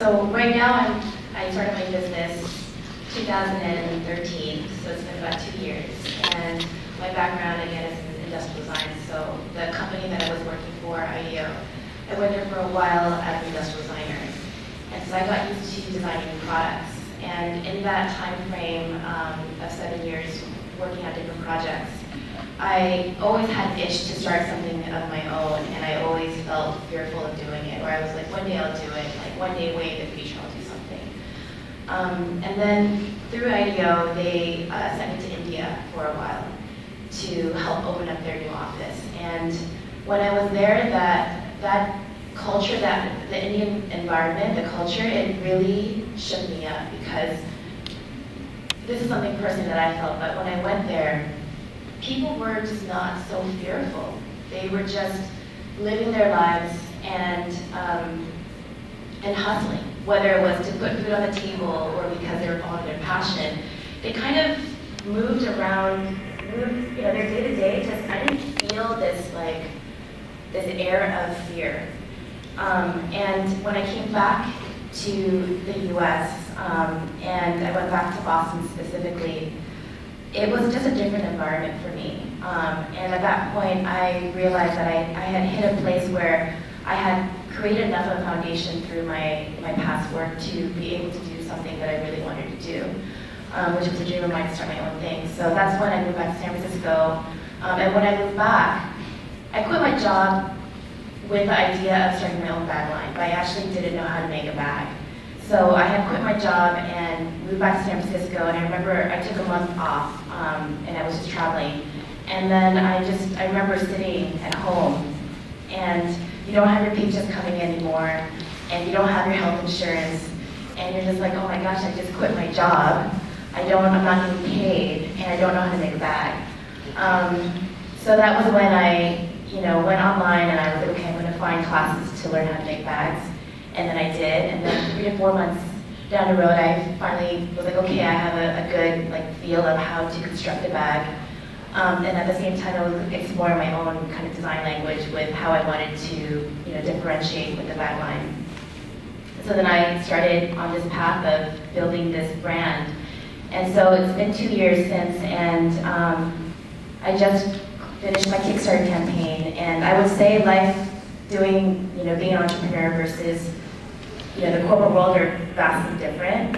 So right now I started my business 2013, so it's been about 2 years. And my background again is in industrial design. So the company that I was working for, I went there for a while as an industrial designer. And so I got used to designing products. And in that time frame of 7 years working on different projects, I always had an itch to start something of my own, and I always felt fearful of doing it, or I was like, one day I'll do it, like one day way in the future I'll do something. And then through IDEO, they sent me to India for a while to help open up their new office. And when I was there, that culture, the Indian environment, the culture, it really shook me up, because this is something personally that I felt, but when I went there, people were just not so fearful. They were just living their lives and hustling, whether it was to put food on the table or because they were following their passion. They kind of moved around, their day-to-day. Just I didn't feel this air of fear. And when I came back to the U.S. And I went back to Boston specifically, it was just a different environment for me. And at that point, I realized that I had hit a place where I had created enough of a foundation through my past work to be able to do something that I really wanted to do, which was a dream of mine to start my own thing. So that's when I moved back to San Francisco. And when I moved back, I quit my job with the idea of starting my own bag line, but I actually didn't know how to make a bag. So I had quit my job and moved back to San Francisco, and I remember I took a month off, and I was just traveling. And then I remember sitting at home, and you don't have your paychecks coming in anymore, and you don't have your health insurance, and you're just like, oh my gosh, I just quit my job. I'm not getting paid, and I don't know how to make a bag. So that was when I went online, and I was like, okay, I'm gonna find classes to learn how to make bags. And then I did, and then 3 to 4 months down the road, I finally was like, okay, I have a good feel of how to construct a bag. And at the same time, I was exploring my own kind of design language with how I wanted to differentiate with the bag line. So then I started on this path of building this brand. And so it's been 2 years since, and I just finished my Kickstarter campaign. And I would say life being an entrepreneur versus the corporate world are vastly different.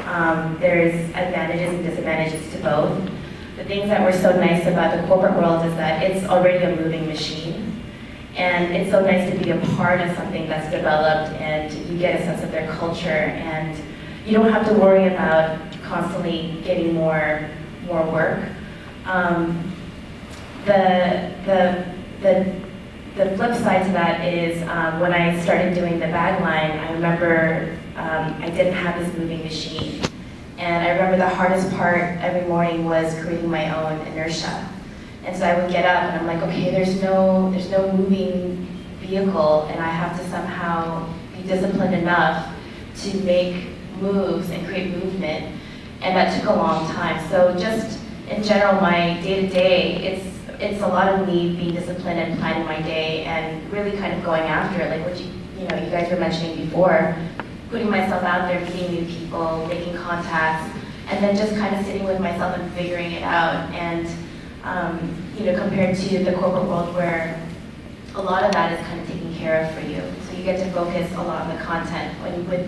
There's advantages and disadvantages to both. The things that were so nice about the corporate world is that it's already a moving machine. And it's so nice to be a part of something that's developed, and you get a sense of their culture, and you don't have to worry about constantly getting more work. The flip side to that is when I started doing the bag line, I remember I didn't have this moving machine. And I remember the hardest part every morning was creating my own inertia. And so I would get up and I'm like, okay, there's no moving vehicle, and I have to somehow be disciplined enough to make moves and create movement. And that took a long time. So just in general, my day-to-day, it's a lot of me being disciplined and planning my day and really kind of going after it, like what you guys were mentioning before, putting myself out there, meeting new people, making contacts, and then just kind of sitting with myself and figuring it out. And compared to the corporate world where a lot of that is kind of taken care of for you, so you get to focus a lot on the content. With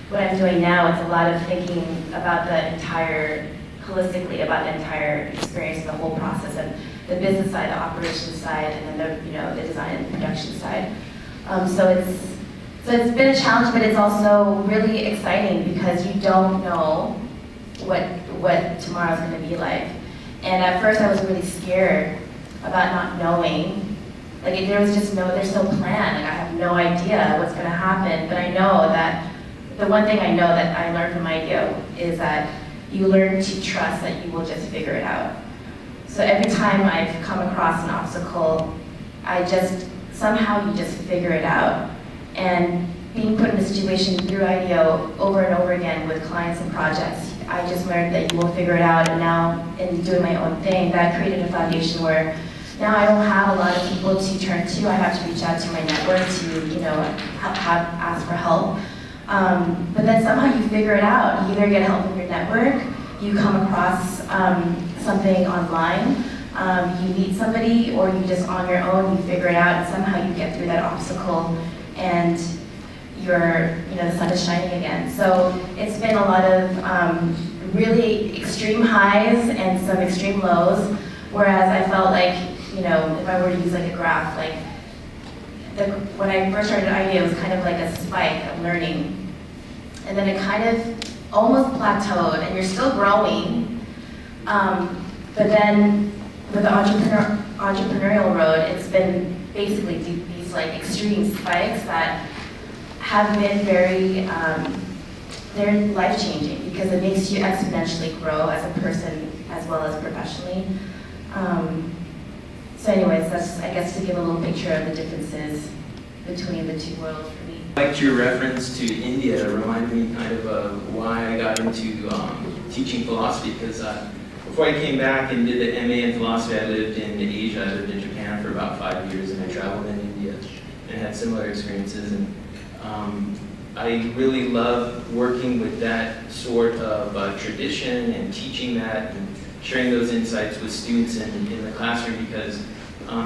what I'm doing now, it's a lot of thinking about holistically about the entire experience, the whole process of the business side, the operations side, and then the design and production side. So it's been a challenge, but it's also really exciting because you don't know what tomorrow's going to be like. And at first, I was really scared about not knowing. There's no plan. I have no idea what's going to happen. But I know that the one thing I know that I learned from IDEO is that you learn to trust that you will just figure it out. So every time I've come across an obstacle, somehow you just figure it out. And being put in a situation through IDEO over and over again with clients and projects, I just learned that you will figure it out. And now in doing my own thing, that created a foundation where now I don't have a lot of people to turn to. I have to reach out to my network to, ask for help. But then somehow you figure it out. You either get help in your network, you come across something online, you meet somebody, or you just on your own, you figure it out, and somehow you get through that obstacle, and the sun is shining again. So it's been a lot of really extreme highs and some extreme lows, whereas I felt like, if I were to use like a graph, like when I first started IDEA, it was kind of like a spike of learning. And then it kind of almost plateaued, and you're still growing. But then with the entrepreneurial road, it's been basically these like extreme spikes that have been they're life-changing because it makes you exponentially grow as a person as well as professionally. So anyways, that's, I guess, to give a little picture of the differences between the two worlds for me. I liked your reference to India. It reminded me kind of why I got into teaching philosophy, because before I came back and did the MA in philosophy, I lived in Asia. I lived in Japan for about 5 years, and I traveled in India and had similar experiences. And I really love working with that sort of tradition and teaching that and sharing those insights with students in the classroom, because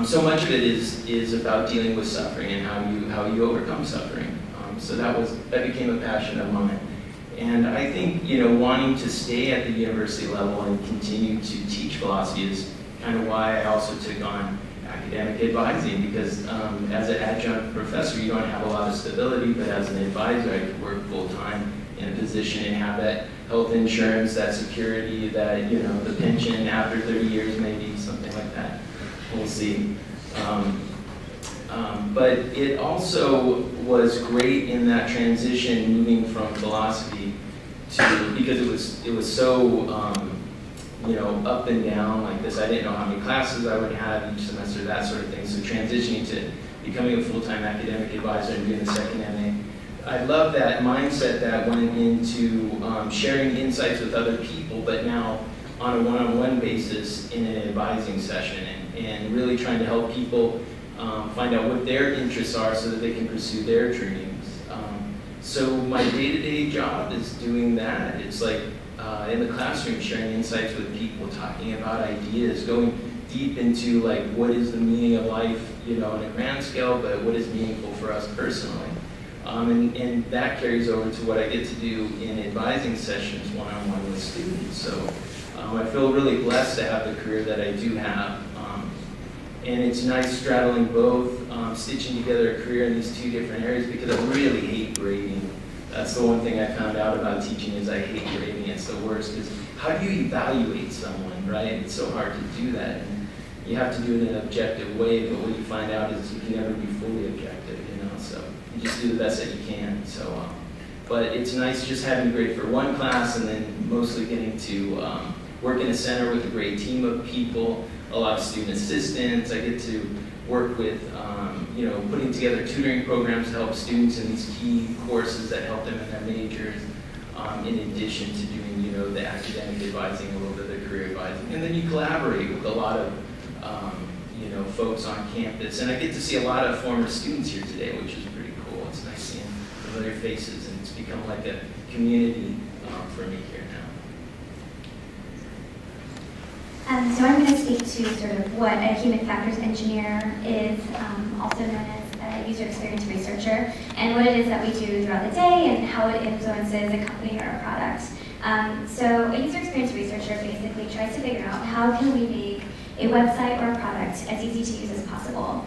so much of it is about dealing with suffering and how you overcome suffering. So that became a passion of mine. And I think, wanting to stay at the university level and continue to teach philosophy is kind of why I also took on academic advising, because as an adjunct professor, you don't have a lot of stability, but as an advisor, I could work full-time in a position and have that health insurance, that security, that, the pension after 30 years, maybe, something like that. We'll see. But it also was great in that transition, moving from philosophy to, because it was so up and down like this. I didn't know how many classes I would have each semester, that sort of thing. So transitioning to becoming a full-time academic advisor and doing the second MA, I love that mindset that went into sharing insights with other people, but now on a one-on-one basis in an advising session, and really trying to help people find out what their interests are so that they can pursue their dreams. So my day-to-day job is doing that. It's like in the classroom, sharing insights with people, talking about ideas, going deep into like what is the meaning of life, on a grand scale, but what is meaningful for us personally. And that carries over to what I get to do in advising sessions one-on-one with students. So I feel really blessed to have the career that I do have. And it's nice straddling both, stitching together a career in these two different areas, because I really hate grading. That's the one thing I found out about teaching, is I hate grading. It's the worst, because how do you evaluate someone, right? It's so hard to do that. And you have to do it in an objective way, but what you find out is you can never be fully objective, so you just do the best that you can. So, but it's nice just having a grade for one class, and then mostly getting to work in a center with a great team of people, a lot of student assistants. I get to work with, putting together tutoring programs to help students in these key courses that help them in their majors, in addition to doing, the academic advising, a little bit of the career advising. And then you collaborate with a lot of, folks on campus. And I get to see a lot of former students here today, which is pretty cool. It's nice seeing familiar faces, and it's become like a community for me here now. So I'm going to speak to sort of what a human factors engineer is, also known as a user experience researcher, and what it is that we do throughout the day and how it influences a company or a product. So a user experience researcher basically tries to figure out how can we make a website or a product as easy to use as possible.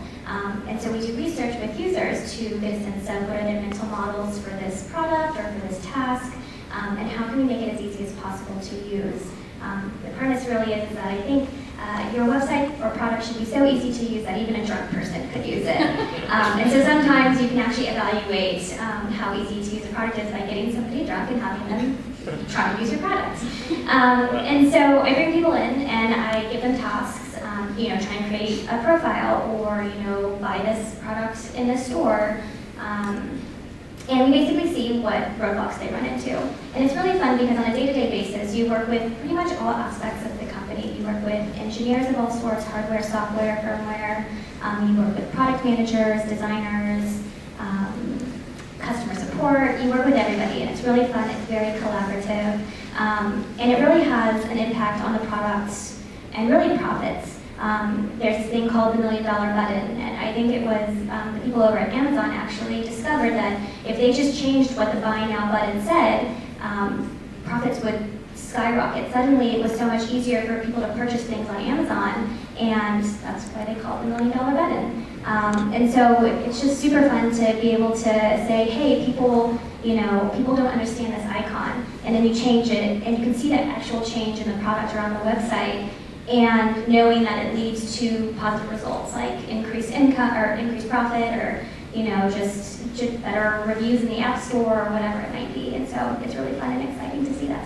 And so we do research with users to get a sense of what are their mental models for this product or for this task, and how can we make it as easy as possible to use. The premise really is that I think your website or product should be so easy to use that even a drunk person could use it. And so sometimes you can actually evaluate how easy to use a product is by getting somebody drunk and having them try to use your product. And so I bring people in and I give them tasks, try and create a profile or, buy this product in the store. And we basically see what roadblocks they run into. And it's really fun because on a day-to-day basis, you work with pretty much all aspects of the company. You work with engineers of all sorts, hardware, software, firmware. You work with product managers, designers, customer support. support, you work with everybody, and it's really fun, it's very collaborative, and it really has an impact on the products and really profits. There's this thing called the $1 million button, and I think it was the people over at Amazon actually discovered that if they just changed what the buy now button said, profits would skyrocket. Suddenly it was so much easier for people to purchase things on Amazon, and that's why they call it the $1 million button. And so it's just super fun to be able to say, hey, people don't understand this icon, and then you change it, and you can see that actual change in the product or on the website, and knowing that it leads to positive results like increased income or increased profit, or just better reviews in the App Store or whatever it might be. And so it's really fun and exciting to see that